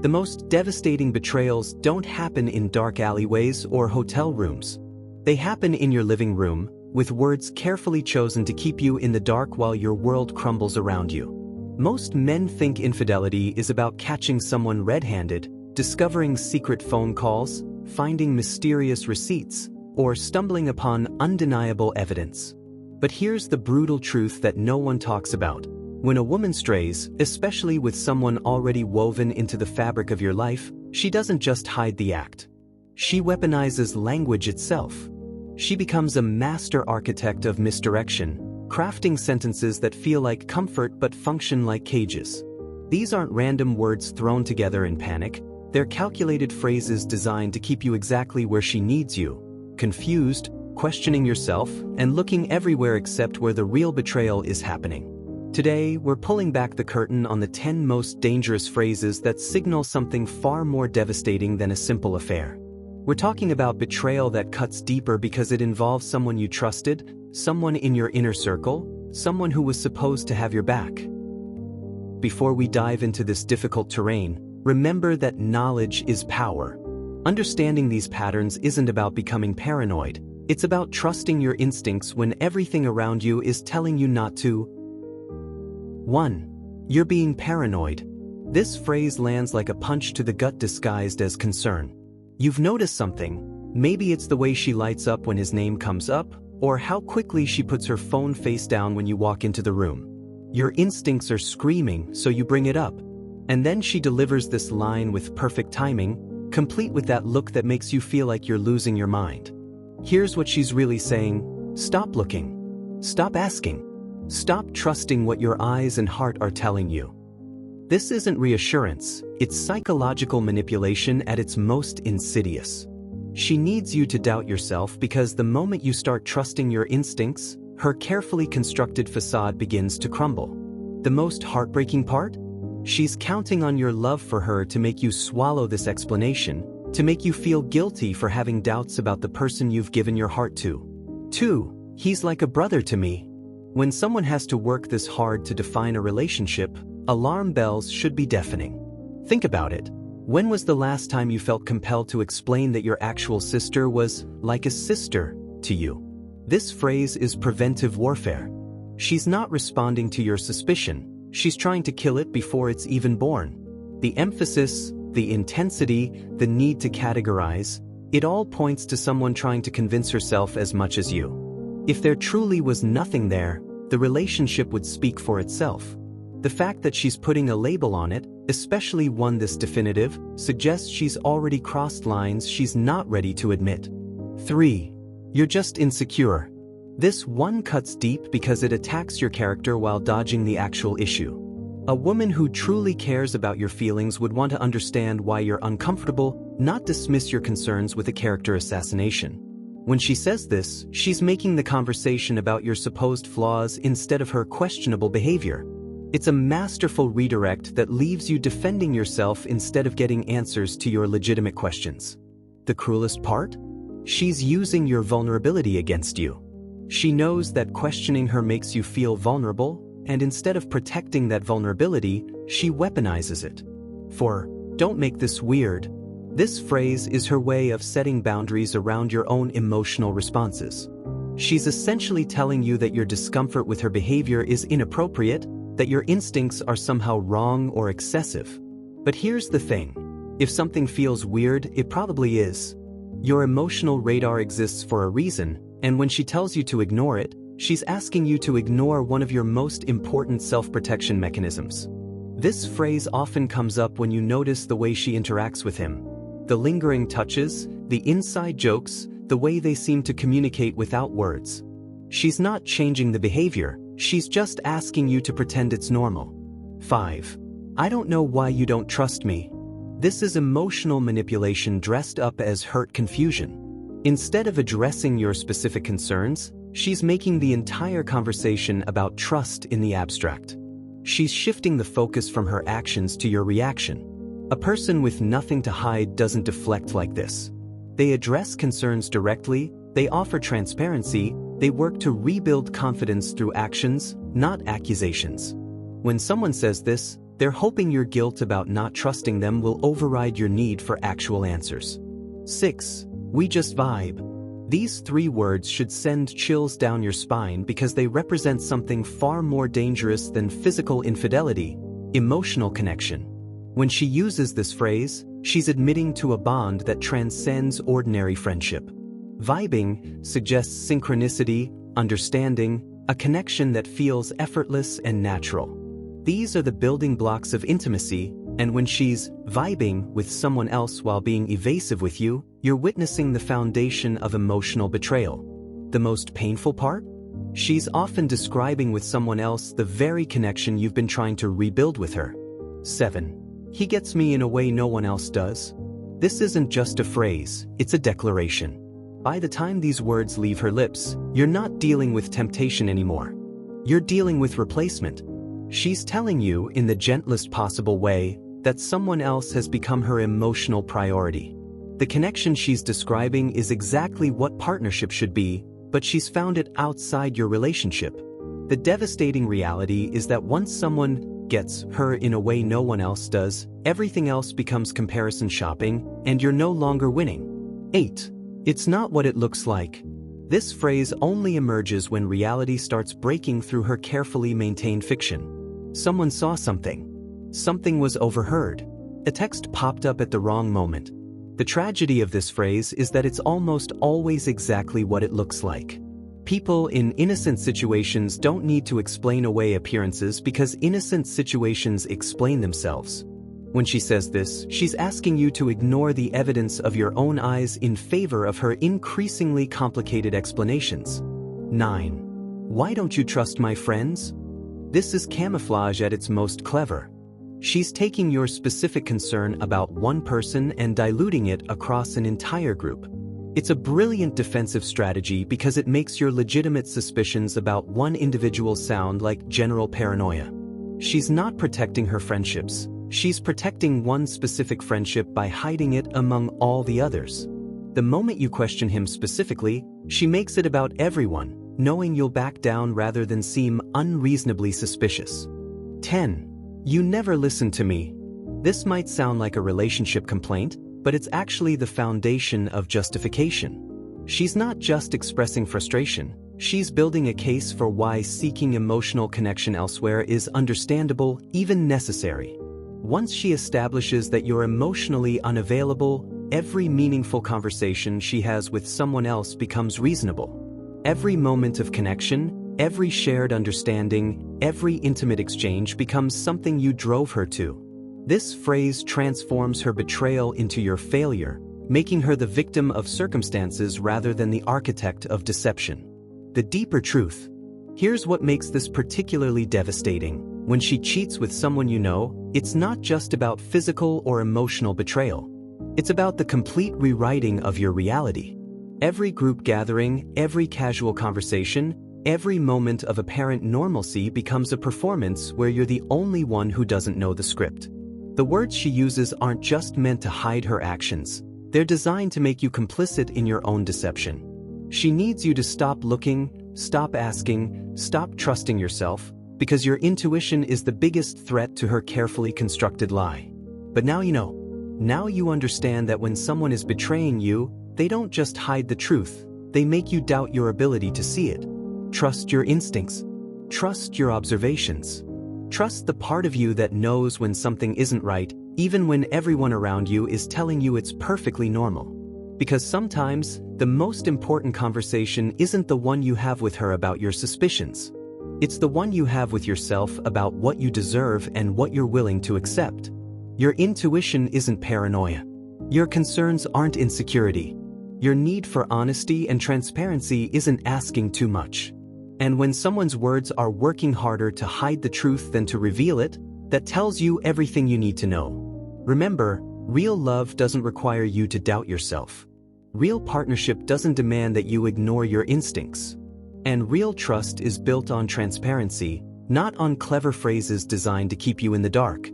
The most devastating betrayals don't happen in dark alleyways or hotel rooms. They happen in your living room, with words carefully chosen to keep you in the dark while your world crumbles around you. Most men think infidelity is about catching someone red-handed, discovering secret phone calls, finding mysterious receipts, or stumbling upon undeniable evidence. But here's the brutal truth that no one talks about. When a woman strays, especially with someone already woven into the fabric of your life, she doesn't just hide the act. She weaponizes language itself. She becomes a master architect of misdirection, crafting sentences that feel like comfort but function like cages. These aren't random words thrown together in panic. They're calculated phrases designed to keep you exactly where she needs you, confused, questioning yourself, and looking everywhere except where the real betrayal is happening. Today, we're pulling back the curtain on the 10 most dangerous phrases that signal something far more devastating than a simple affair. We're talking about betrayal that cuts deeper because it involves someone you trusted, someone in your inner circle, someone who was supposed to have your back. Before we dive into this difficult terrain, remember that knowledge is power. Understanding these patterns isn't about becoming paranoid. It's about trusting your instincts when everything around you is telling you not to. 1. You're being paranoid. This phrase lands like a punch to the gut disguised as concern. You've noticed something. Maybe it's the way she lights up when his name comes up, or how quickly she puts her phone face down when you walk into the room. Your instincts are screaming, so you bring it up. And then she delivers this line with perfect timing, complete with that look that makes you feel like you're losing your mind. Here's what she's really saying: stop looking. Stop asking. Stop trusting what your eyes and heart are telling you. This isn't reassurance, it's psychological manipulation at its most insidious. She needs you to doubt yourself because the moment you start trusting your instincts, her carefully constructed facade begins to crumble. The most heartbreaking part? She's counting on your love for her to make you swallow this explanation, to make you feel guilty for having doubts about the person you've given your heart to. 2. He's like a brother to me. When someone has to work this hard to define a relationship, alarm bells should be deafening. Think about it. When was the last time you felt compelled to explain that your actual sister was like a sister to you? This phrase is preventive warfare. She's not responding to your suspicion. She's trying to kill it before it's even born. The emphasis, the intensity, the need to categorize, it all points to someone trying to convince herself as much as you. If there truly was nothing there, the relationship would speak for itself. The fact that she's putting a label on it, especially one this definitive, suggests she's already crossed lines she's not ready to admit. 3. You're just insecure. This one cuts deep because it attacks your character while dodging the actual issue. A woman who truly cares about your feelings would want to understand why you're uncomfortable, not dismiss your concerns with a character assassination. When she says this, she's making the conversation about your supposed flaws instead of her questionable behavior. It's a masterful redirect that leaves you defending yourself instead of getting answers to your legitimate questions. The cruelest part? She's using your vulnerability against you. She knows that questioning her makes you feel vulnerable, and instead of protecting that vulnerability, she weaponizes it. 4. Don't make this weird. This phrase is her way of setting boundaries around your own emotional responses. She's essentially telling you that your discomfort with her behavior is inappropriate, that your instincts are somehow wrong or excessive. But here's the thing. If something feels weird, it probably is. Your emotional radar exists for a reason, and when she tells you to ignore it, she's asking you to ignore one of your most important self-protection mechanisms. This phrase often comes up when you notice the way she interacts with him. The lingering touches, the inside jokes, the way they seem to communicate without words. She's not changing the behavior, she's just asking you to pretend it's normal. 5. I don't know why you don't trust me. This is emotional manipulation dressed up as hurt confusion. Instead of addressing your specific concerns, she's making the entire conversation about trust in the abstract. She's shifting the focus from her actions to your reaction. A person with nothing to hide doesn't deflect like this. They address concerns directly, they offer transparency, they work to rebuild confidence through actions, not accusations. When someone says this, They're hoping your guilt about not trusting them will override your need for actual answers. 6. We just vibe. These 3 words should send chills down your spine because they represent something far more dangerous than physical infidelity: emotional connection. When she uses this phrase, she's admitting to a bond that transcends ordinary friendship. Vibing suggests synchronicity, understanding, a connection that feels effortless and natural. These are the building blocks of intimacy, and when she's vibing with someone else while being evasive with you, you're witnessing the foundation of emotional betrayal. The most painful part? She's often describing with someone else the very connection you've been trying to rebuild with her. 7. He gets me in a way no one else does. This isn't just a phrase, it's a declaration. By the time these words leave her lips, you're not dealing with temptation anymore. You're dealing with replacement. She's telling you, in the gentlest possible way, that someone else has become her emotional priority. The connection she's describing is exactly what partnership should be, but she's found it outside your relationship. The devastating reality is that once someone gets her in a way no one else does, everything else becomes comparison shopping, and you're no longer winning. 8. It's not what it looks like. This phrase only emerges when reality starts breaking through her carefully maintained fiction. Someone saw something. Something was overheard. A text popped up at the wrong moment. The tragedy of this phrase is that it's almost always exactly what it looks like. People in innocent situations don't need to explain away appearances because innocent situations explain themselves. When she says this, she's asking you to ignore the evidence of your own eyes in favor of her increasingly complicated explanations. 9. Why don't you trust my friends? This is camouflage at its most clever. She's taking your specific concern about one person and diluting it across an entire group. It's a brilliant defensive strategy because it makes your legitimate suspicions about one individual sound like general paranoia. She's not protecting her friendships. She's protecting one specific friendship by hiding it among all the others. The moment you question him specifically, she makes it about everyone, knowing you'll back down rather than seem unreasonably suspicious. 10. You never listen to me. This might sound like a relationship complaint, but it's actually the foundation of justification. She's not just expressing frustration, she's building a case for why seeking emotional connection elsewhere is understandable, even necessary. Once she establishes that you're emotionally unavailable, every meaningful conversation she has with someone else becomes reasonable. Every moment of connection, every shared understanding, every intimate exchange becomes something you drove her to. This phrase transforms her betrayal into your failure, making her the victim of circumstances rather than the architect of deception. The deeper truth. Here's what makes this particularly devastating. When she cheats with someone you know, it's not just about physical or emotional betrayal. It's about the complete rewriting of your reality. Every group gathering, every casual conversation, every moment of apparent normalcy becomes a performance where you're the only one who doesn't know the script. The words she uses aren't just meant to hide her actions. They're designed to make you complicit in your own deception. She needs you to stop looking, stop asking, stop trusting yourself, because your intuition is the biggest threat to her carefully constructed lie. But now you know. Now you understand that when someone is betraying you, they don't just hide the truth, they make you doubt your ability to see it. Trust your instincts. Trust your observations. Trust the part of you that knows when something isn't right, even when everyone around you is telling you it's perfectly normal. Because sometimes, the most important conversation isn't the one you have with her about your suspicions. It's the one you have with yourself about what you deserve and what you're willing to accept. Your intuition isn't paranoia. Your concerns aren't insecurity. Your need for honesty and transparency isn't asking too much. And when someone's words are working harder to hide the truth than to reveal it, that tells you everything you need to know. Remember, real love doesn't require you to doubt yourself. Real partnership doesn't demand that you ignore your instincts. And real trust is built on transparency, not on clever phrases designed to keep you in the dark.